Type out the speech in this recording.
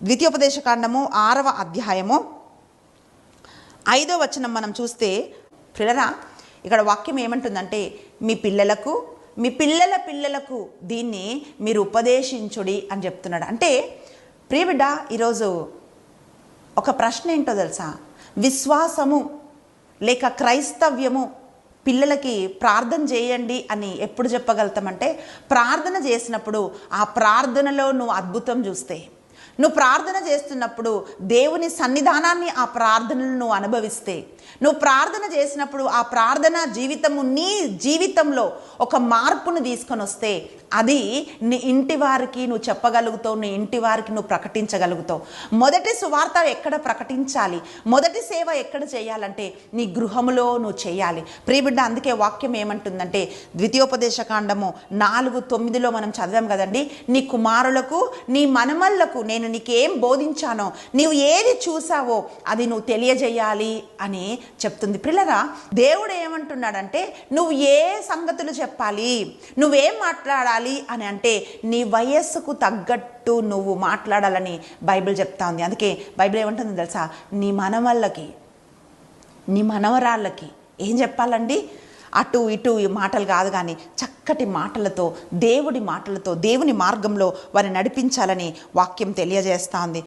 ద్వితీయోపదేశకాండము 6వ అధ్యాయము 5వ వచనం మనం చూస్తే, పిల్లరా ఇక్కడ వాక్యం ఏమంటుందంటే, మీ పిల్లల పిల్లలకు దీన్ని మీరు ఉపదేశించుడి అని చెప్తున్నాడు. అంటే ప్రియబిడ్డ, ఈరోజు ఒక ప్రశ్న ఏంటో తెలుసా? విశ్వాసము లేక క్రైస్తవ్యము పిల్లలకి ప్రార్థన చేయండి అని ఎప్పుడు చెప్పగలుగుతామంటే, ప్రార్థన చేసినప్పుడు ఆ ప్రార్థనలో నువ్వు అద్భుతం చూస్తే, నువ్వు ప్రార్థన చేస్తున్నప్పుడు దేవుని సన్నిధానాన్ని ఆ ప్రార్థనలు నువ్వు అనుభవిస్తే, నువ్వు ప్రార్థన చేసినప్పుడు ఆ ప్రార్థన జీవితము నీ జీవితంలో ఒక మార్పును తీసుకొని వస్తే, అది నీ ఇంటి వారికి నువ్వు చెప్పగలుగుతావు, నీ ఇంటి వారికి నువ్వు ప్రకటించగలుగుతావు. మొదటి సువార్త ఎక్కడ ప్రకటించాలి, మొదటి సేవ ఎక్కడ చేయాలంటే నీ గృహములో నువ్వు చేయాలి. ప్రియబిడ్డ, అందుకే వాక్యం ఏమంటుందంటే, ద్వితీయోపదేశకాండము 4:9 మనం చదివాం కదండి, నీ కుమారులకు నీ మనమళ్లకు నేను నీకేం బోధించానో, నీవు ఏది చూసావో అది నువ్వు తెలియజేయాలి అని చెప్తుంది. పిల్లరా, దేవుడు ఏమంటున్నాడంటే, నువ్వు ఏ సంగతులు చెప్పాలి, నువ్వేం మాట్లాడాలి అని అంటే నీ వయస్సుకు తగ్గట్టు నువ్వు మాట్లాడాలని బైబిల్ చెప్తా ఉంది. అందుకే బైబిల్ ఏమంటుంది తెలుసా? నీ మనవళ్ళకి, నీ మనవరాళ్ళకి ఏం చెప్పాలండి? అటు ఇటు ఈ మాటలు కాదు, కానీ చక్కటి మాటలతో, దేవుడి మాటలతో, దేవుని మార్గంలో వారిని నడిపించాలని వాక్యం తెలియజేస్తూ ఉంది.